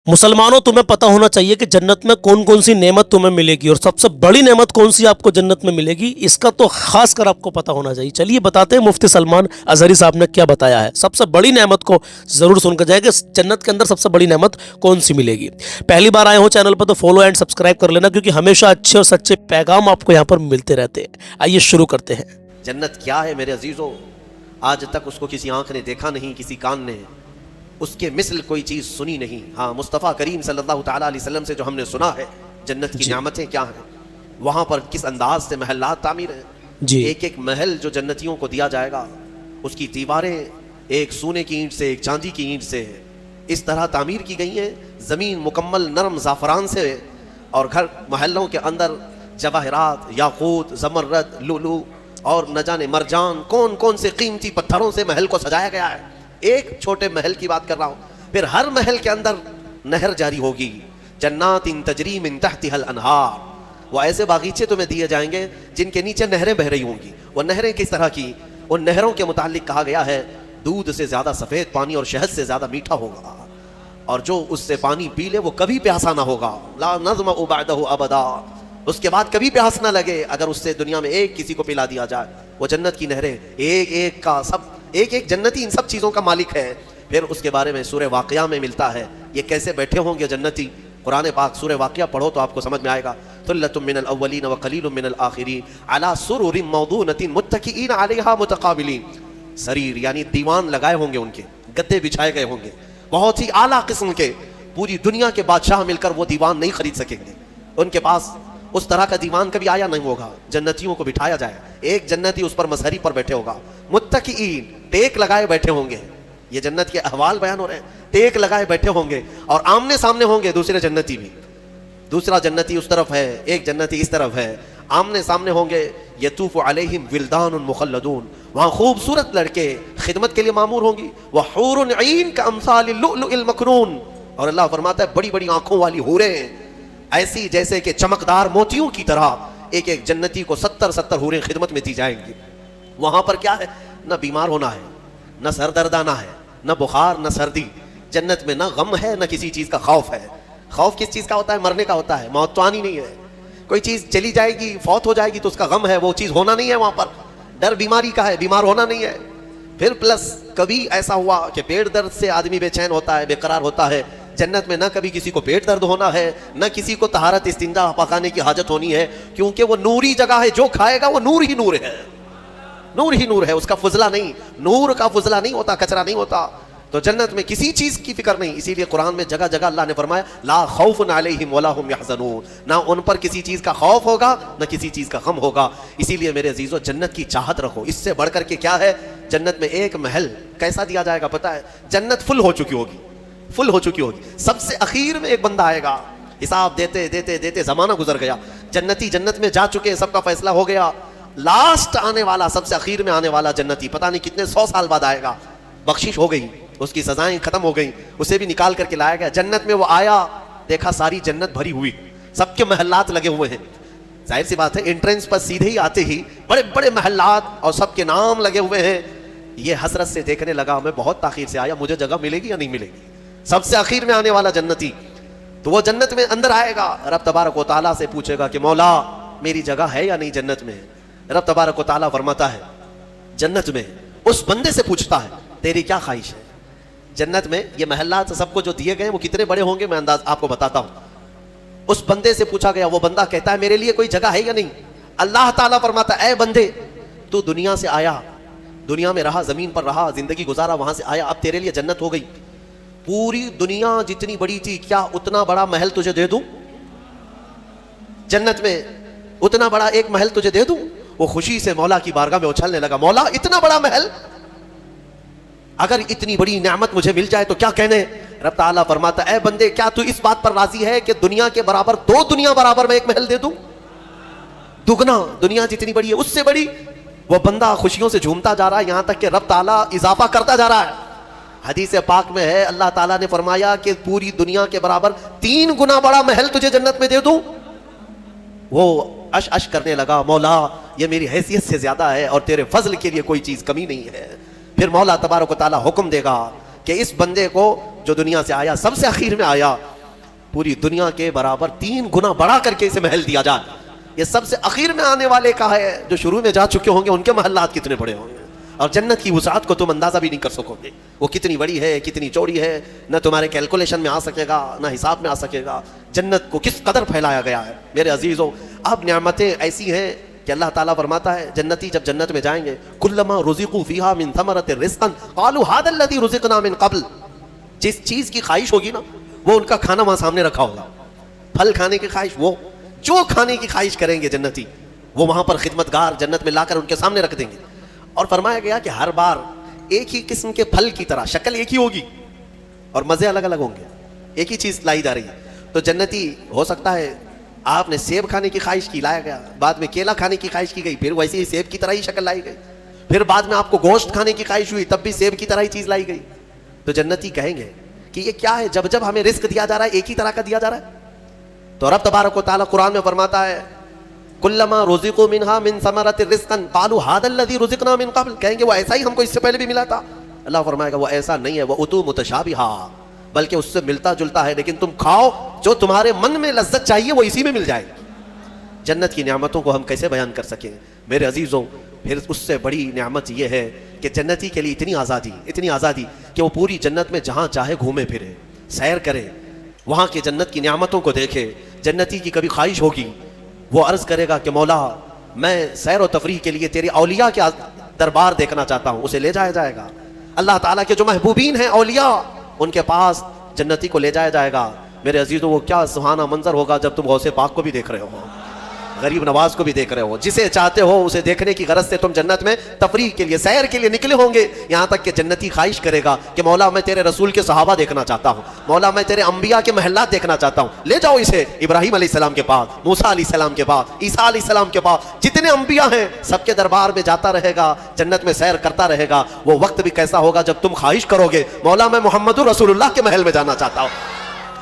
مسلمانوں تمہیں پتہ ہونا چاہیے کہ جنت میں کون کون سی نعمت تمہیں ملے گی اور سب سے بڑی نعمت کون سی آپ کو جنت میں ملے گی، اس کا تو خاص کر آپ کو پتہ ہونا چاہیے۔ چلیے بتاتے ہیں مفتی سلمان اظہری صاحب نے کیا بتایا ہے۔ سب سے بڑی نعمت کو ضرور سن کر جائے کہ جنت کے اندر سب سے بڑی نعمت کون سی ملے گی۔ پہلی بار آئے ہوں چینل پر تو فالو اینڈ سبسکرائب کر لینا، کیونکہ ہمیشہ اچھے اور سچے پیغام آپ کو یہاں پر ملتے رہتے ہیں۔ آئیے شروع کرتے ہیں۔ جنت کیا ہے میرے عزیزو؟ آج تک اس کو کسی آنکھ نے دیکھا نہیں، کسی کان نے اس کے مثل کوئی چیز سنی نہیں۔ ہاں، مصطفیٰ کریم صلی اللہ تعالیٰ علیہ وسلم سے جو ہم نے سنا ہے جنت کی نعمتیں کیا ہیں، وہاں پر کس انداز سے محلات تعمیر ہیں۔ ایک ایک محل جو جنتیوں کو دیا جائے گا، اس کی دیواریں ایک سونے کی اینٹ سے، ایک چاندی کی اینٹ سے اس طرح تعمیر کی گئی ہیں، زمین مکمل نرم زعفران سے، اور گھر محلوں کے اندر جواہرات، یاقوت، زمرد، لؤلؤ اور نہ جانے مرجان، کون کون سے قیمتی پتھروں سے محل کو سجایا گیا ہے۔ ایک چھوٹے محل کی بات کر رہا ہوں۔ پھر ہر محل کے اندر نہر جاری ہوگی، جنات تجری من تحتها الانہار، وہ ایسے باغیچے تمہیں دیے جائیں گے جن کے نیچے نہریں بہ رہی ہوں گی۔ وہ نہریں کس طرح کی؟ ان نہروں کے متعلق کہا گیا ہے دودھ سے زیادہ سفید پانی اور شہد سے زیادہ میٹھا ہوگا، اور جو اس سے پانی پی لے وہ کبھی پیاسا نہ ہوگا۔ لا نظمأ بعدہ ابدا، اس کے بعد کبھی پیاس نہ لگے اگر اس سے دنیا میں ایک کسی کو پلا دیا جائے۔ وہ جنت کی نہریں، ایک ایک کا سب، ایک ایک جنتی ان سب چیزوں کا مالک ہے۔ پھر اس کے بارے میں سورہ واقعہ میں ملتا ہے یہ کیسے بیٹھے ہوں گے جنتی۔ قرآن پاک سورہ واقعہ پڑھو تو آپ کو سمجھ میں آئے گا۔ ثلۃ من الاولین وقلیل من الآخرین علی سرر موضونۃ متکئین علیہا متقابلین، سریر یعنی دیوان لگائے ہوں گے، ان کے گدے بچھائے گئے ہوں گے بہت ہی اعلیٰ قسم کے۔ پوری دنیا کے بادشاہ مل کر وہ دیوان نہیں خرید سکیں گے، ان کے پاس اس طرح کا دیوان کبھی آیا نہیں ہوگا۔ جنتیوں کو بٹھایا جائے، ایک جنتی اس پر مسہری پر بیٹھے ہوگا، متکئین ٹیک لگائے بیٹھے ہوں گے۔ یہ جنت کے احوال بیان ہو رہے ہیں، ٹیک لگائے بیٹھے ہوں گے اور آمنے سامنے ہوں گے دوسرے جنتی بھی۔ دوسرا جنتی اس طرف ہے، ایک جنتی اس طرف ہے، آمنے سامنے ہوں گے۔ یطوف علیہم ولدان مخلدون، وہاں خوبصورت لڑکے خدمت کے لیے مامور ہوں گی۔ وحور عین کامثال اللؤلؤ المکنون، اور اللہ فرماتا ہے بڑی بڑی آنکھوں والی حوریں، ایسی جیسے کہ چمکدار موتیوں کی طرح ایک ایک جنتی کو 70 حوریں خدمت میں دی جائیں گی۔ وہاں پر کیا ہے؟ نہ بیمار ہونا ہے، نہ سر درد آنا ہے، نہ بخار، نہ سردی۔ جنت میں نہ غم ہے، نہ کسی چیز کا خوف ہے۔ خوف کس چیز کا ہوتا ہے؟ مرنے کا ہوتا ہے، موت تو آنی نہیں ہے۔ کوئی چیز چلی جائے گی، فوت ہو جائے گی تو اس کا غم ہے، وہ چیز ہونا نہیں ہے وہاں پر۔ ڈر بیماری کا ہے، بیمار ہونا نہیں ہے۔ پھر پلس کبھی ایسا ہوا کہ پیٹ درد سے آدمی بے چین ہوتا ہے، بے قرار ہوتا ہے، جنت میں نہ کبھی کسی کو پیٹ درد ہونا ہے، نہ کسی کو طہارت استنجا پکانے کی حاجت ہونی ہے، کیونکہ وہ نوری جگہ ہے، جو کھائے گا وہ نور ہی نور ہے، نور ہی نور ہے، اس کا فضلہ نہیں، نور کا فضلہ نہیں ہوتا، کچرا نہیں ہوتا۔ تو جنت میں کسی چیز کی فکر نہیں، اسی لیے قرآن میں جگہ جگہ اللہ نے فرمایا لا خوف علیہم ولا هم يحزنون، نہ ان پر کسی چیز کا خوف ہوگا، نہ کسی چیز کا غم ہوگا۔ اسی لیے میرے عزیزو جنت کی چاہت رکھو، اس سے بڑھ کر کے کیا ہے؟ جنت میں ایک محل کیسا دیا جائے گا پتہ ہے؟ جنت فل ہو چکی ہوگی، فل ہو چکی ہوگی، سب سے اخیر میں ایک بندہ آئے گا، حساب دیتے دیتے دیتے زمانہ گزر گیا، جنتی جنت میں جا چکے، سب کا فیصلہ ہو گیا، لاسٹ آنے والا، سب سے اخیر میں آنے والا جنتی پتہ نہیں کتنے 100 سال بعد آئے گا، بخشش ہو گئی، اس کی سزائیں ختم ہو گئیں، اسے بھی نکال کر کے لایا گیا۔ جنت میں وہ آیا، دیکھا ساری جنت بھری ہوئی، سب کے محلات لگے ہوئے ہیں۔ ظاہر سی بات ہے انٹرنس پر سیدھے ہی آتے ہی بڑے بڑے محلات اور سب کے نام لگے ہوئے ہیں۔ یہ حسرت سے دیکھنے لگا، میں بہت تاخیر سے آیا، مجھے جگہ ملے گی یا نہیں ملے گی؟ سب سے اخیر میں آنے والا جنتی، تو وہ جنت میں اندر آئے گا، رب تبارک و تعالیٰ سے پوچھے گا کہ مولا میری جگہ ہے یا نہیں جنت میں؟ رب تبارک و تعالیٰ فرماتا ہے جنت میں اس بندے سے پوچھتا ہے تیری کیا خواہش ہے؟ جنت میں یہ محلات سب کو جو دیے گئے وہ کتنے بڑے ہوں گے میں انداز آپ کو بتاتا ہوں۔ اس بندے سے پوچھا گیا، وہ بندہ کہتا ہے میرے لیے کوئی جگہ ہے یا نہیں؟ اللہ تعالیٰ فرماتا ہے اے بندے تو دنیا سے آیا، دنیا میں رہا، زمین پر رہا، زندگی گزارا، وہاں سے آیا، اب تیرے لیے جنت ہو گئی، پوری دنیا جتنی بڑی تھی کیا اتنا بڑا محل تجھے دے دوں؟ جنت میں اتنا بڑا ایک محل تجھے دے دوں؟ وہ خوشی سے مولا کی بارگاہ میں اچھلنے لگا، مولا اتنا بڑا محل، اگر اتنی بڑی نعمت مجھے مل جائے تو کیا کہنے؟ رب تعالیٰ فرماتا اے بندے کیا تو اس بات پر راضی ہے کہ دنیا کے برابر، 2 دنیا برابر میں ایک محل دے دوں؟ دگنا، دنیا جتنی بڑی ہے اس سے بڑی۔ وہ بندہ خوشیوں سے جھومتا جا رہا ہے، یہاں تک کہ رب تعالیٰ اضافہ کرتا جا رہا ہے۔ حدیث پاک میں ہے اللہ تعالیٰ نے فرمایا کہ پوری دنیا کے برابر 3 گنا بڑا محل تجھے جنت میں دے دوں۔ وہ اش کرنے لگا، مولا یہ میری حیثیت سے زیادہ ہے اور تیرے فضل کے لیے کوئی چیز کمی نہیں ہے۔ پھر مولا تبارک و تعالیٰ حکم دے گا کہ اس بندے کو جو دنیا سے آیا، سب سے اخیر میں آیا، پوری دنیا کے برابر 3 گنا بڑھا کر کے اسے محل دیا جائے. یہ سب سے اخیر میں آنے والے کا ہے. جو شروع میں جا چکے ہوں گے ان کے محلات کتنے بڑے ہوں گے, اور جنت کی وسعت کو تم اندازہ بھی نہیں کر سکو گے. وہ کتنی بڑی ہے, کتنی چوڑی ہے, نہ تمہارے کیلکولیشن میں آ سکے گا, نہ حساب میں آ سکے گا. جنت کو کس قدر پھیلایا گیا ہے میرے عزیزوں. اب نعمتیں ایسی ہیں کہ اللہ تعالیٰ فرماتا ہے جنتی جب جنت میں جائیں گے, کلما رزقوا فیہا من ثمرۃ رزقا قالوا ھذا الذی رزقنا من قبل. جس چیز کی خواہش ہوگی نا وہ ان کا کھانا وہاں سامنے رکھا ہوگا. پھل کھانے کی خواہش, وہ جو کھانے کی خواہش کریں گے جنتی وہ وہاں پر خدمتگار جنت میں لا کر ان کے سامنے رکھ دیں گے. اور فرمایا گیا کہ ہر بار ایک ہی قسم کے پھل کی طرح شکل ایک ہی ہوگی اور مزے الگ الگ ہوں گے. ایک ہی چیز لائی جا رہی ہے. تو جنتی ہو سکتا ہے آپ نے سیب کھانے کی خواہش کی, لایا گیا. بعد میں کیلا کھانے کی خواہش کی گئی, پھر ویسے ہی سیب کی طرح ہی شکل لائی گئی. پھر بعد میں آپ کو گوشت کھانے کی خواہش ہوئی, تب بھی سیب کی طرح ہی چیز لائی گئی. تو جنتی کہیں گے کہ یہ کیا ہے, جب جب ہمیں رزق دیا جا رہا ہے ایک ہی طرح کا دیا جا رہا ہے. تو رب تبارک و تعالیٰ قرآن میں فرماتا ہے کلما رزقوا منہا من ثمرۃ رزقا قالوا ھذا الذی رزقنا من قبل. کہیں گے وہ ایسا ہی ہم کو اس سے پہلے بھی ملا تھا. اللہ فرمائے گا وہ ایسا نہیں ہے, وہ اتوا متشابہا, بلکہ اس سے ملتا جلتا ہے, لیکن تم کھاؤ جو تمہارے من میں لذت چاہیے وہ اسی میں مل جائے گی. جنت کی نعمتوں کو ہم کیسے بیان کر سکیں میرے عزیزوں. پھر اس سے بڑی نعمت یہ ہے کہ جنتی کے لیے اتنی آزادی کہ وہ پوری جنت میں جہاں چاہے گھومے پھرے, سیر کرے, وہاں کی جنت کی نعمتوں کو دیکھے. جنتی کی کبھی خواہش ہوگی وہ عرض کرے گا کہ مولا میں سیر و تفریح کے لیے تیری اولیاء کے دربار دیکھنا چاہتا ہوں, اسے لے جایا جائے گا. اللہ تعالیٰ کے جو محبوبین ہیں اولیاء ان کے پاس جنتی کو لے جایا جائے گا. میرے عزیزوں وہ کیا سہانا منظر ہوگا جب تم غوث پاک کو بھی دیکھ رہے ہو, غریب نواز کو بھی دیکھ رہے ہو. جسے چاہتے ہو اسے دیکھنے کی غرض سے تم جنت میں تفریح کے لیے, سیر کے لیے نکلے ہوں گے. یہاں تک کہ جنتی خواہش کرے گا کہ مولا میں تیرے رسول کے صحابہ دیکھنا چاہتا ہوں, مولا میں تیرے انبیاء کے محلات دیکھنا چاہتا ہوں, لے جاؤ اسے ابراہیم علیہ السلام کے پاس, موسیٰ علیہ السلام کے پاس, عیسیٰ علیہ السلام کے پاس, جتنے انبیاء ہیں سب کے دربار میں جاتا رہے گا, جنت میں سیر کرتا رہے گا. وہ وقت بھی کیسا ہوگا جب تم خواہش کرو گے مولا میں محمد رسول اللہ کے محل میں جانا چاہتا ہوں.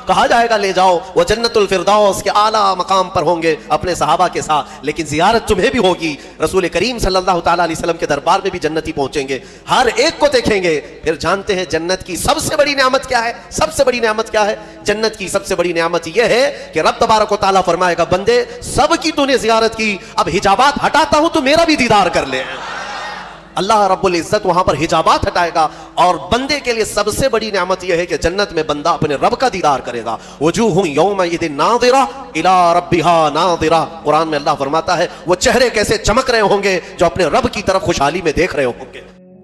کہا جائے گا لے جاؤ, وہ جنت الفردوس کے اعلیٰ مقام پر ہوں گے اپنے صحابہ کے ساتھ, لیکن زیارت تمہیں بھی ہوگی. رسول کریم صلی اللہ تعالیٰ علیہ وسلم کے دربار میں بھی جنتی پہنچیں گے, ہر ایک کو دیکھیں گے. پھر جانتے ہیں جنت کی سب سے بڑی نعمت کیا ہے, سب سے بڑی نعمت کیا ہے. جنت کی سب سے بڑی نعمت یہ ہے کہ رب تبارک و تعالیٰ فرمائے گا بندے سب کی تو نے زیارت کی, اب حجابات ہٹاتا ہوں تو میرا بھی دیدار کر لے. اللہ رب العزت وہاں پر حجابات ہٹائے گا, اور بندے کے لیے سب سے بڑی نعمت یہ ہے کہ جنت میں بندہ اپنے رب کا دیدار کرے گا. وجوہ یومئذ ناظرہ الی ربہا ناظرہ. قرآن میں اللہ فرماتا ہے وہ چہرے کیسے چمک رہے ہوں گے جو اپنے رب کی طرف خوشحالی میں دیکھ رہے ہوں گے.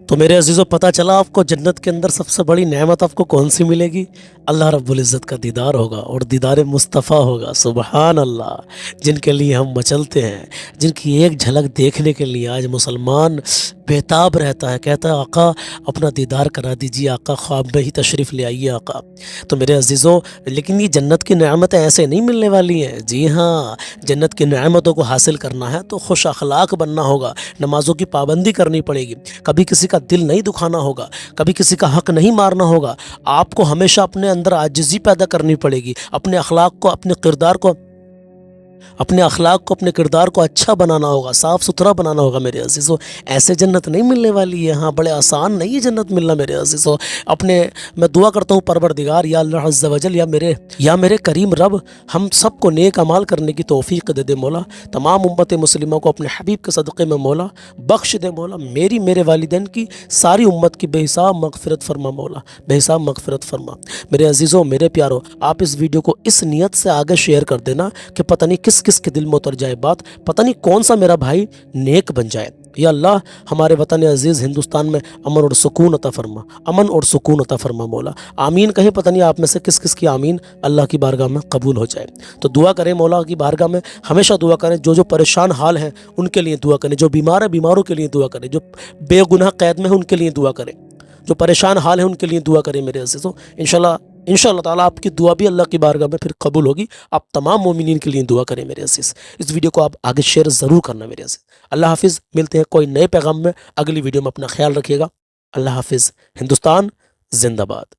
تو میرے عزیزوں پتہ چلا آپ کو جنت کے اندر سب سے بڑی نعمت آپ کو کون سی ملے گی. اللہ رب العزت کا دیدار ہوگا, اور دیدار مصطفیٰ ہوگا. سبحان اللہ. جن کے لیے ہم مچلتے ہیں, جن کی ایک جھلک دیکھنے کے لیے آج مسلمان بےتاب رہتا ہے, کہتا ہے آقا اپنا دیدار کرا دیجیے, آقا خواب میں ہی تشریف لے آئیے آقا. تو میرے عزیزوں لیکن یہ جنت کی نعمتیں ایسے نہیں ملنے والی ہیں. جی ہاں, جنت کی نعمتوں کو حاصل کرنا ہے تو خوش اخلاق بننا ہوگا, نمازوں کی پابندی کرنی پڑے گی, کبھی کسی کا دل نہیں دکھانا ہوگا, کبھی کسی کا حق نہیں مارنا ہوگا. آپ کو ہمیشہ اپنے اندر عاجزی پیدا کرنی پڑے گی, اپنے اخلاق کو, اپنے کردار کو, اپنے کردار کو اچھا بنانا ہوگا, صاف ستھرا بنانا ہوگا. میرے عزیزوں ایسے جنت نہیں ملنے والی ہے. ہاں بڑے آسان نہیں ہے جنت ملنا میرے عزیزوں. میں دعا کرتا ہوں پروردگار یا اللہ عز و جل, یا میرے کریم رب ہم سب کو نیک اعمال کرنے کی توفیق دے دے مولا. تمام امت مسلمہ کو اپنے حبیب کے صدقے میں مولا بخش دے مولا. میرے والدین کی, ساری امت کی بے حساب مغفرت فرما مولا, بے حساب مغفرت فرما. میرے عزیزوں میرے پیارو, آپ اس ویڈیو کو اس نیت سے آگے شیئر کر دینا کہ پتہ نہیں کس کے دل میں اتر جائے بات, پتہ نہیں کون سا میرا بھائی نیک بن جائے. یا اللہ ہمارے وطن عزیز ہندوستان میں امن اور سکون عطا فرما, امن اور سکون عطا فرما مولا. آمین کہیں, پتہ نہیں آپ میں سے کس کی آمین اللہ کی بارگاہ میں قبول ہو جائے. تو دعا کریں مولا کی بارگاہ میں, ہمیشہ دعا کریں. جو پریشان حال ہیں ان کے لیے دعا کریں, جو بیمار ہیں بیماروں کے لیے دعا کریں, جو بے گناہ قید میں ہیں ان کے لیے دعا کریں, جو پریشان حال ہیں ان کے لیے دعا کریں. میرے عزیزوں انشاءاللہ تعالیٰ آپ کی دعا بھی اللہ کی بارگاہ میں پھر قبول ہوگی. آپ تمام مومنین کے لیے دعا کریں میرے عزیز. اس ویڈیو کو آپ آگے شیئر ضرور کرنا میرے عزیز. اللہ حافظ. ملتے ہیں کوئی نئے پیغام میں اگلی ویڈیو میں. اپنا خیال رکھیے گا. اللہ حافظ. ہندوستان زندہ باد.